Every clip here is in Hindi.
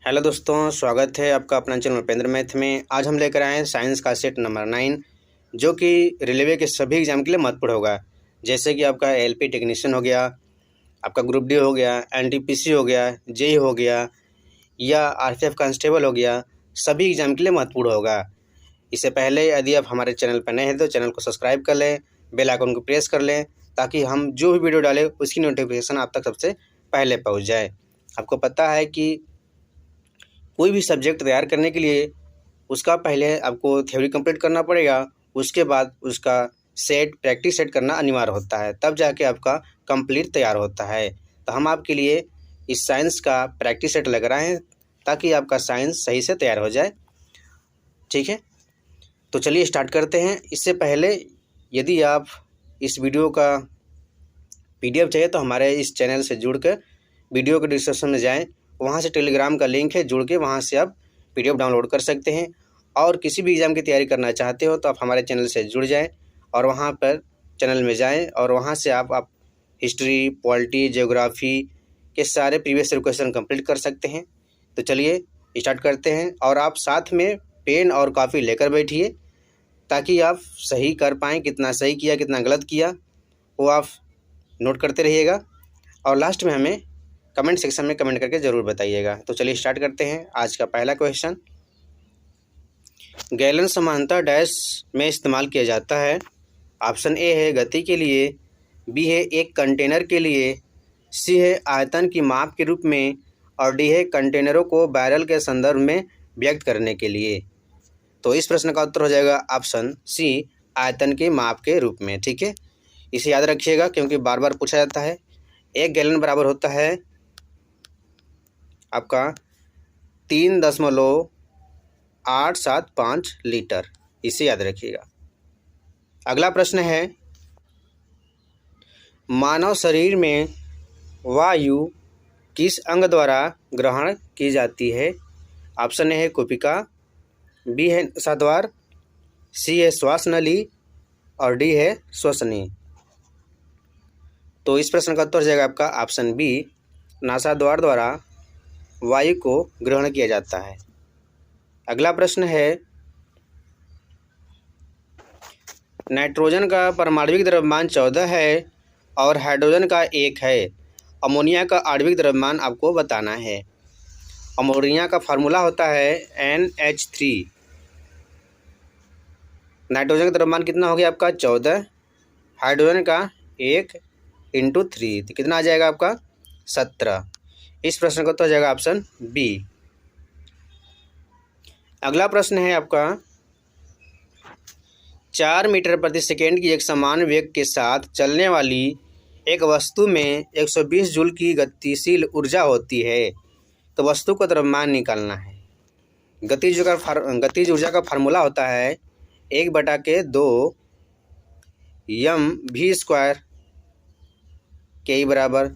हेलो दोस्तों, स्वागत है आपका अपना चैनल उपेंद्र मैथ में। आज हम लेकर आए हैं साइंस का सेट नंबर 9, जो कि रेलवे के सभी एग्जाम के लिए महत्वपूर्ण होगा। जैसे कि आपका एलपी टेक्नीशियन हो गया, आपका ग्रुप डी हो गया, एनटीपीसी हो गया, जेई हो गया या आरपीएफ कांस्टेबल हो गया, सभी एग्जाम के लिए महत्वपूर्ण होगा। इससे पहले यदि आप हमारे चैनल पर नए हैं तो चैनल को सब्सक्राइब कर लें, बेल आइकन को प्रेस कर लें, ताकि हम जो भी वीडियो डालें उसकी नोटिफिकेशन आप तक सबसे पहले पहुँच जाए। आपको पता है कि कोई भी सब्जेक्ट तैयार करने के लिए उसका पहले आपको थ्योरी कंप्लीट करना पड़ेगा, उसके बाद उसका प्रैक्टिस सेट करना अनिवार्य होता है, तब जाके आपका कंप्लीट तैयार होता है। तो हम आपके लिए इस साइंस का प्रैक्टिस सेट लग रहे हैं ताकि आपका साइंस सही से तैयार हो जाए। ठीक है, तो चलिए स्टार्ट करते हैं। इससे पहले यदि आप इस वीडियो का पीडीएफ चाहिए तो हमारे इस चैनल से जुड़ कर वीडियो के डिस्क्रिप्शन में जाएं, वहाँ से टेलीग्राम का लिंक है, जुड़ के वहाँ से आप पीडीएफ डाउनलोड कर सकते हैं। और किसी भी एग्ज़ाम की तैयारी करना चाहते हो तो आप हमारे चैनल से जुड़ जाएं और वहाँ पर चैनल में जाएं और वहाँ से आप हिस्ट्री, पॉलिटी, ज्योग्राफी के सारे प्रीवियस ईयर क्वेश्चन कंप्लीट कर सकते हैं। तो चलिए स्टार्ट करते हैं, और आप साथ में पेन और कापी लेकर बैठिए ताकि आप सही कर पाएँ। कितना सही किया, कितना गलत किया, वो आप नोट करते रहिएगा और लास्ट में हमें कमेंट सेक्शन में कमेंट करके ज़रूर बताइएगा। तो चलिए स्टार्ट करते हैं। आज का पहला क्वेश्चन, गैलन समानता डैश में इस्तेमाल किया जाता है। ऑप्शन ए है गति के लिए, बी है एक कंटेनर के लिए, सी है आयतन की माप के रूप में, और डी है कंटेनरों को बैरल के संदर्भ में व्यक्त करने के लिए। तो इस प्रश्न का उत्तर हो जाएगा ऑप्शन सी, आयतन के माप के रूप में। ठीक है, इसे याद रखिएगा क्योंकि बार बार पूछा जाता है। एक गैलन बराबर होता है आपका 3.875 लीटर, इसे याद रखिएगा। अगला प्रश्न है, मानव शरीर में वायु किस अंग द्वारा ग्रहण की जाती है। ऑप्शन ए है कुपिका, बी है नासाद्वार, सी है श्वास नली, और डी है श्वसनी। तो इस प्रश्न का उत्तर हो जाएगा आपका ऑप्शन बी, नासाद्वार द्वारा वायु को ग्रहण किया जाता है। अगला प्रश्न है, नाइट्रोजन का परमाणविक द्रव्यमान 14 है और हाइड्रोजन का 1 है। अमोनिया का आणविक द्रव्यमान आपको बताना है। अमोनिया का फार्मूला होता है NH3। नाइट्रोजन का द्रव्यमान कितना हो गया आपका 14, हाइड्रोजन का 1 × 3, तो कितना आ जाएगा आपका 17। इस प्रश्न का उत्तर हो जाएगा ऑप्शन बी। अगला प्रश्न है आपका, 4 मीटर प्रति सेकेंड की एक समान वेग के साथ चलने वाली एक वस्तु में 120 जूल की गतिशील ऊर्जा होती है। तो वस्तु का द्रव्यमान निकालना है। गतिज ऊर्जा का फार्मूला होता है 1/2 mv² के बराबर। तो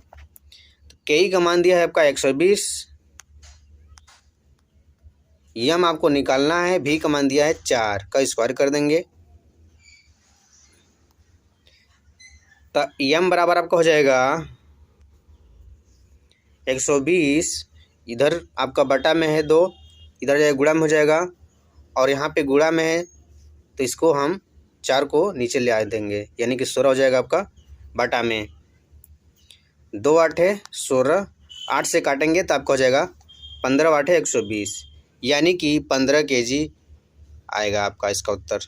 के का मान दिया है आपका 120, यम आपको निकालना है, भी का मान दिया है 4 का स्क्वायर कर देंगे। तो यम बराबर आपका हो जाएगा 120, इधर आपका बटा में है 2, इधर जाएगा गुणा में हो जाएगा, और यहाँ पे गुणा में है तो इसको हम 4 को नीचे ले आ देंगे, यानी कि 16 हो जाएगा आपका बटा में। 2 8 है 16, 8 से काटेंगे तो आपका हो जाएगा 15 8 है 120, यानी कि 15 kg आएगा आपका। इसका उत्तर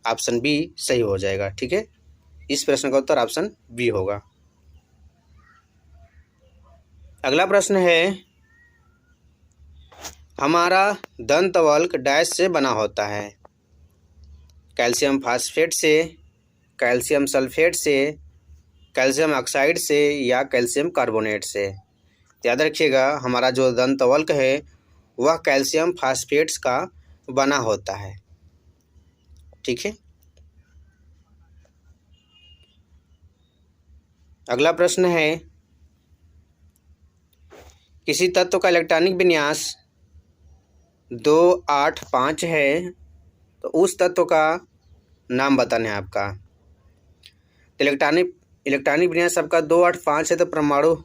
ऑप्शन बी सही हो जाएगा। ठीक है, इस प्रश्न का उत्तर ऑप्शन बी होगा। अगला प्रश्न है, हमारा दंतवल्क डैश से बना होता है। कैल्शियम फास्फेट से, कैल्शियम सल्फेट से, कैल्शियम ऑक्साइड से, या कैल्शियम कार्बोनेट से। याद रखिएगा हमारा जो दंतवल्क है वह कैल्शियम फास्फेट्स का बना होता है। ठीक है, अगला प्रश्न है, किसी तत्व का इलेक्ट्रॉनिक विन्यास 285 है, तो उस तत्व का नाम बताना है आपका। तो इलेक्ट्रॉनिक विन्यास आपका 285 है, तो परमाणु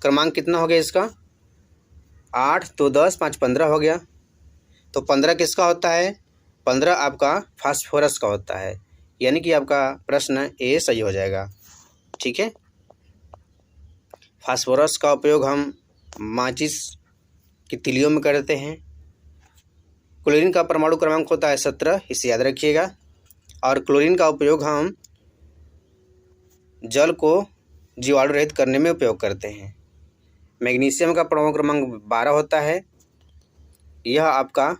क्रमांक कितना हो गया इसका 8 तो 10 5 15 हो गया। तो 15 किसका होता है? 15 आपका फास्फोरस का होता है, यानी कि आपका प्रश्न ए सही हो जाएगा। ठीक है, फास्फोरस का उपयोग हम माचिस की तिलियों में करते हैं। क्लोरीन का परमाणु क्रमांक होता है 17, इसे याद रखिएगा। और क्लोरीन का उपयोग हम जल को जीवाणु रहित करने में उपयोग करते हैं। मैग्नीशियम का परमाणु क्रमांक 12 होता है, यह आपका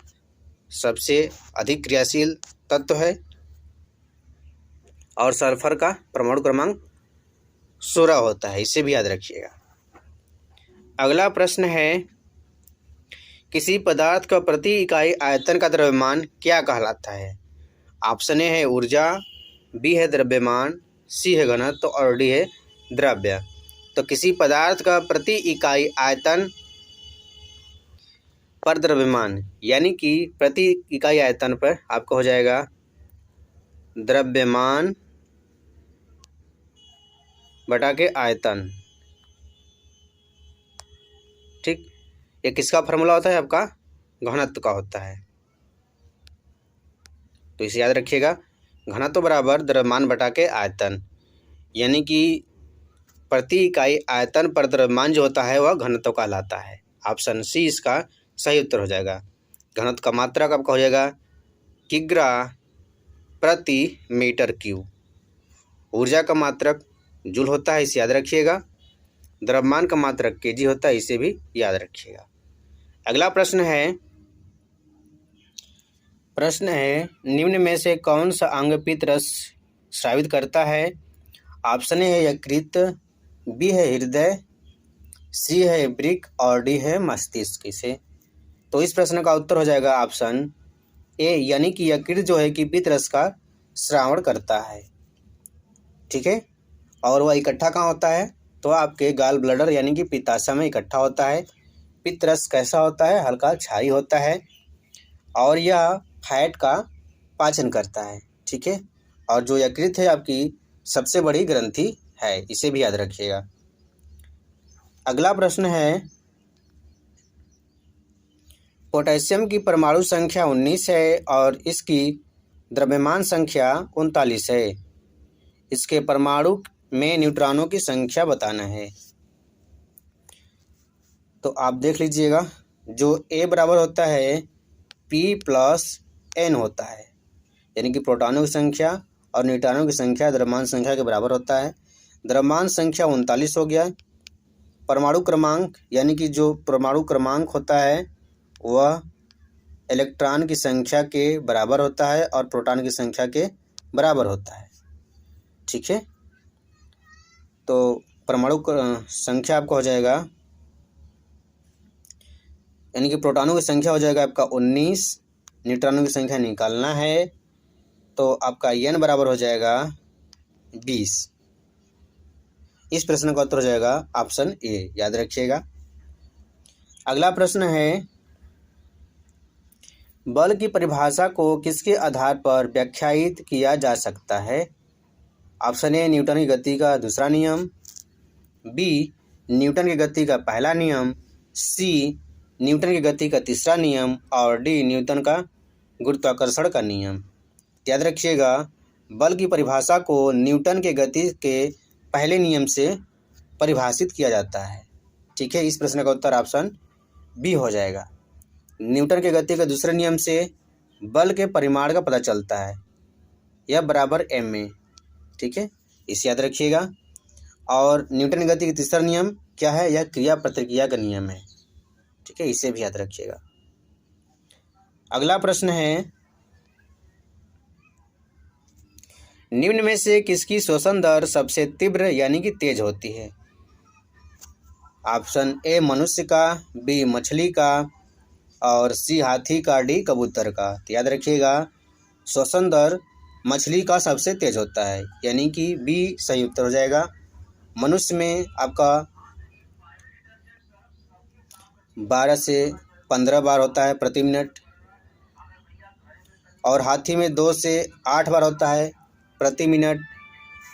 सबसे अधिक क्रियाशील तत्व है। और सल्फर का परमाणु क्रमांक 16 होता है, इसे भी याद रखिएगा। अगला प्रश्न है, किसी पदार्थ का प्रति इकाई आयतन का द्रव्यमान क्या कहलाता है? ऑप्शन ए है ऊर्जा, बी है द्रव्यमान, सी है घनत्व और डी है द्रव्य। तो किसी पदार्थ का प्रति इकाई आयतन पर द्रव्यमान, यानी कि प्रति इकाई आयतन पर आपका हो जाएगा द्रव्यमान बटा के आयतन। ठीक, ये किसका फॉर्मूला होता है? आपका घनत्व का होता है, तो इसे याद रखिएगा। घनत्व बराबर द्रव्यमान बटा के आयतन, यानी कि प्रति इकाई आयतन पर द्रव्यमान जो होता है वह घनत्व कहलाता है। ऑप्शन सी इसका सही उत्तर हो जाएगा। घनत्व का मात्रक आपका हो जाएगा किग्रा प्रति मीटर क्यूब। ऊर्जा का मात्रक जूल होता है, इसे याद रखिएगा। द्रव्यमान का मात्रक केजी होता है, इसे भी याद रखिएगा। अगला प्रश्न है निम्न में से कौन सा अंग पित्त रस स्रावित करता है? ऑप्शन ए है यकृत, बी है हृदय, सी है वृक्क और डी है मस्तिष्क। इसे तो इस प्रश्न का उत्तर हो जाएगा ऑप्शन ए, यानी कि यकृत जो है कि पित्त रस का स्रावण करता है। ठीक है, और वह इकट्ठा कहाँ होता है? तो आपके गाल ब्लडर यानी कि पित्ताशय में इकट्ठा होता है। पित्त रस कैसा होता है? हल्का क्षारी होता है और यह फैट का पाचन करता है। ठीक है, और जो यकृत है आपकी सबसे बड़ी ग्रंथि है, इसे भी याद रखिएगा। अगला प्रश्न है, पोटेशियम की परमाणु संख्या 19 है और इसकी द्रव्यमान संख्या 39 है। इसके परमाणु में न्यूट्रॉनों की संख्या बताना है। तो आप देख लीजिएगा, जो ए बराबर होता है P+N होता है, यानी कि प्रोटॉनों की संख्या और न्यूट्रॉनों की संख्या द्रव्यमान संख्या के बराबर होता है। द्रव्यमान संख्या 39 हो गया। परमाणु क्रमांक, यानी कि जो परमाणु क्रमांक होता है वह इलेक्ट्रॉन की संख्या के बराबर होता है और प्रोटॉन की संख्या के बराबर होता है। ठीक है, तो परमाणु संख्या आपका हो जाएगा, यानी कि प्रोटॉनों की संख्या हो जाएगा आपका 19, न्यूट्रॉनों की संख्या निकालना है तो आपका n बराबर हो जाएगा 20। इस प्रश्न का उत्तर हो जाएगा ऑप्शन ए, याद रखिएगा। अगला प्रश्न है, बल की परिभाषा को किसके आधार पर व्याख्यायित किया जा सकता है? ऑप्शन ए न्यूटन की गति का दूसरा नियम, बी न्यूटन की गति का पहला नियम, सी न्यूटन की गति का तीसरा नियम और डी न्यूटन का गुरुत्वाकर्षण का नियम। याद रखिएगा, बल की परिभाषा को न्यूटन के गति के पहले नियम से परिभाषित किया जाता है। ठीक है, इस प्रश्न का उत्तर ऑप्शन बी हो जाएगा। न्यूटन के गति के दूसरे नियम से बल के परिमाण का पता चलता है, यह बराबर ma। ठीक है, इसे याद रखिएगा। और न्यूटन की गति का तीसरा नियम क्या है? यह क्रिया प्रतिक्रिया का नियम है। ठीक है, इसे भी याद रखिएगा। अगला प्रश्न है, निम्न में से किसकी श्वसन दर सबसे तीव्र यानी कि तेज होती है? ऑप्शन ए मनुष्य का, बी मछली का और सी हाथी का, डी कबूतर का। तो याद रखिएगा, श्वसन दर मछली का सबसे तेज होता है, यानी कि बी सही उत्तर हो जाएगा। मनुष्य में आपका 12 से 15 बार होता है प्रति मिनट और हाथी में 2 से 8 बार होता है प्रति मिनट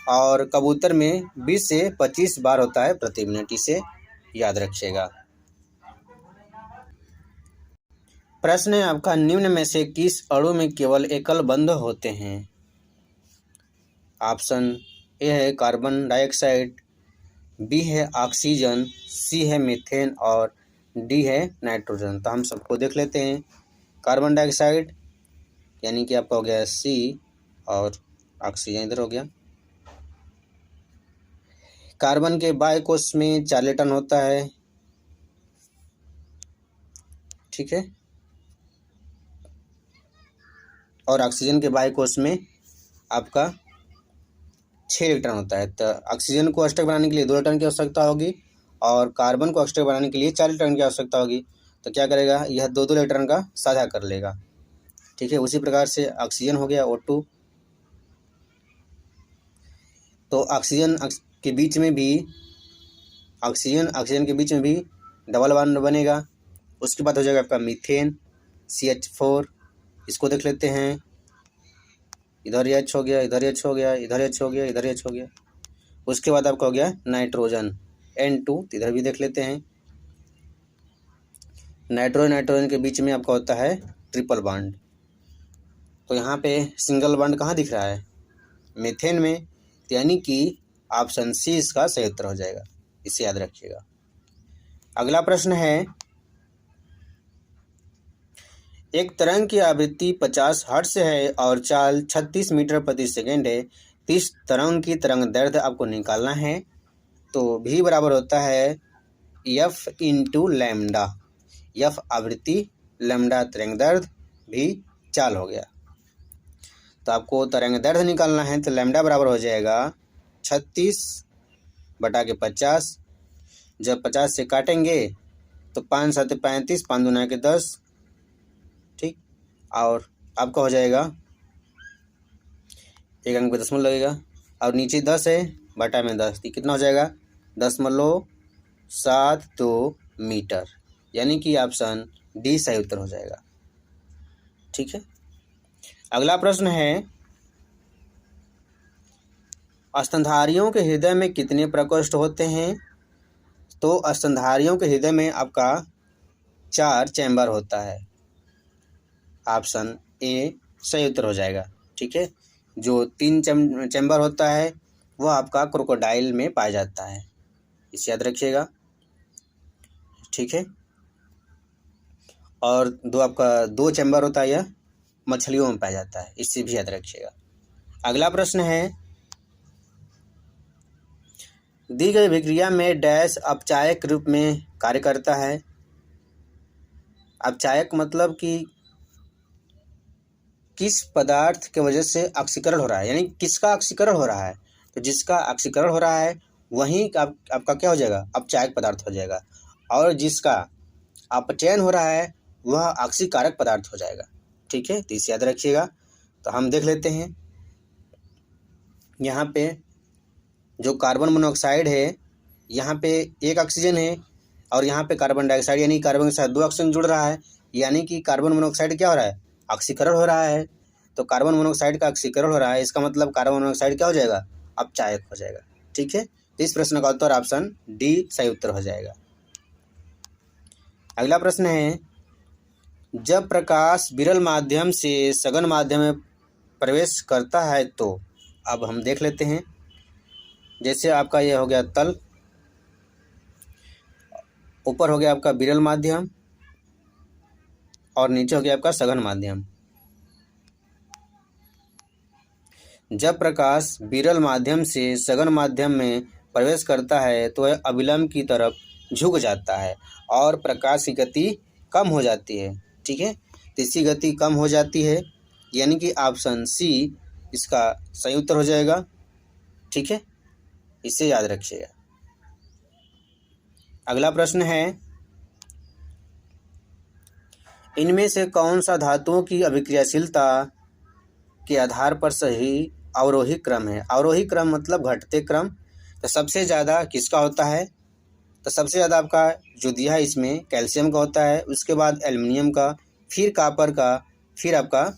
और कबूतर में 20 से 25 बार होता है प्रति मिनट। इसे याद रखिएगा। प्रश्न है आपका, निम्न में से किस अणु में केवल एकल बंध होते हैं? ऑप्शन ए है कार्बन डाइऑक्साइड, बी है ऑक्सीजन, सी है मीथेन और डी है नाइट्रोजन। तो हम सबको देख लेते हैं। कार्बन डाइऑक्साइड यानी कि आपका हो गया सी, और ऑक्सीजन इधर हो गया। कार्बन के बाह्य कोश में 4 इलेक्ट्रॉन होता है, ठीक है, और ऑक्सीजन के बाह्य कोश में आपका 6 इलेक्ट्रॉन होता है। तो ऑक्सीजन को अष्टक बनाने के लिए 2 इलेक्ट्रॉन की आवश्यकता होगी और कार्बन को अष्टक बनाने के लिए 4 इलेक्ट्रॉन की आवश्यकता होगी। तो क्या करेगा, यह 2-2 इलेक्ट्रॉन का साझा कर लेगा, ठीक है। उसी प्रकार से ऑक्सीजन हो गया O2, तो ऑक्सीजन के बीच में भी ऑक्सीजन के बीच में भी डबल बॉन्ड बनेगा। उसके बाद हो जाएगा आपका मीथेन CH4, इसको देख लेते हैं। इधर H हो गया, इधर H हो गया, इधर H हो गया, इधर H हो गया। उसके बाद आपका हो गया नाइट्रोजन N2, इधर भी देख लेते हैं। नाइट्रोजन के बीच में आपका होता है ट्रिपल बॉन्ड। तो यहाँ पे सिंगल बॉन्ड कहाँ दिख रहा है? मीथेन में, यानी कि ऑप्शन सी इसका सही उत्तर हो जाएगा, इसे याद रखिएगा। अगला प्रश्न है, एक तरंग की आवृत्ति 50 हर्ट्ज है और चाल 36 मीटर प्रति सेकेंड है। 30 तरंग की तरंग दैर्ध्य आपको निकालना है। तो भी बराबर होता है F इंटू लैम्डा। F आवृत्ति, लैम्डा तरंग दैर्ध्य, भी चाल हो गया। तो आपको तरंग दैर्ध्य निकालना है, तो लैम्डा बराबर हो जाएगा 36/50। जब 50 से काटेंगे तो 5 7 35, 5 दूना के 10, ठीक, और आपका हो जाएगा 1 अंक पे दशमलव लगेगा, और नीचे 10 है, बटा में 10, कितना हो जाएगा 0.72 मीटर, यानी कि ऑप्शन डी सही उत्तर हो जाएगा, ठीक है। अगला प्रश्न है, स्तनधारियों के हृदय में कितने प्रकोष्ठ होते हैं? तो स्तनधारियों के हृदय में आपका 4 चैम्बर होता है, ऑप्शन ए सही उत्तर हो जाएगा, ठीक है। जो 3 चैम्बर होता है वह आपका क्रोकोडाइल में पाया जाता है, इसे याद रखिएगा, ठीक है। और आपका 2 चैम्बर होता है, यह मछलियों में पाया जाता है, इससे भी याद रखिएगा। अगला प्रश्न है, दी गई अभिक्रिया में डैश अपचायक रूप में कार्य करता है। अपचायक मतलब कि किस पदार्थ के वजह से ऑक्सीकरण हो रहा है, यानी किसका ऑक्सीकरण हो रहा है। तो जिसका ऑक्सीकरण हो रहा है वहीं आपका क्या हो जाएगा, अपचायक पदार्थ हो जाएगा, और जिसका अपचयन हो रहा है वह ऑक्सीकारक पदार्थ हो जाएगा, ठीक है। तो इसे याद रखिएगा। तो हम देख लेते हैं, यहाँ पे जो कार्बन मोनोऑक्साइड है, यहाँ पे 1 ऑक्सीजन है और यहाँ पे कार्बन डाइऑक्साइड, यानी कार्बन के साथ 2 ऑक्सीजन जुड़ रहा है, यानी कि कार्बन मोनोऑक्साइड क्या हो रहा है, ऑक्सीकरण हो रहा है। तो कार्बन मोनोऑक्साइड का ऑक्सीकरण हो रहा है, इसका मतलब कार्बन मोनोऑक्साइड क्या हो जाएगा, अपचायक हो जाएगा, ठीक है। तो इस प्रश्न का उत्तर ऑप्शन डी सही उत्तर हो जाएगा। अगला प्रश्न है, जब प्रकाश विरल माध्यम से सघन माध्यम में प्रवेश करता है, तो अब हम देख लेते हैं। जैसे आपका यह हो गया तल, ऊपर हो गया आपका विरल माध्यम और नीचे हो गया आपका सघन माध्यम। जब प्रकाश विरल माध्यम से सघन माध्यम में प्रवेश करता है तो वह अभिलंब की तरफ झुक जाता है और प्रकाश की गति कम हो जाती है, ठीक है। तो इसकी गति कम हो जाती है, यानी कि ऑप्शन सी इसका सही उत्तर हो जाएगा, ठीक है, इसे याद रखिएगा। अगला प्रश्न है, इनमें से कौन सा धातुओं की अभिक्रियाशीलता के आधार पर सही अवरोही क्रम है। अवरोही क्रम मतलब घटते क्रम। तो सबसे ज़्यादा किसका होता है, तो सबसे ज़्यादा आपका जो दिया है इसमें कैल्शियम का होता है, उसके बाद एल्युमिनियम का, फिर कॉपर का, फिर आपका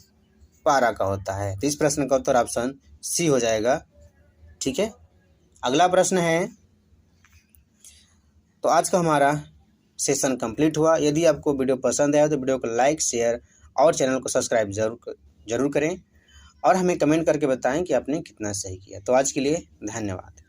पारा का होता है। तो इस प्रश्न का उत्तर ऑप्शन सी हो जाएगा, ठीक है। अगला प्रश्न है, तो आज का हमारा सेशन कंप्लीट हुआ। यदि आपको वीडियो पसंद आया तो वीडियो को लाइक, शेयर और चैनल को सब्सक्राइब जरूर करें और हमें कमेंट करके बताएं कि आपने कितना सही किया। तो आज के लिए धन्यवाद।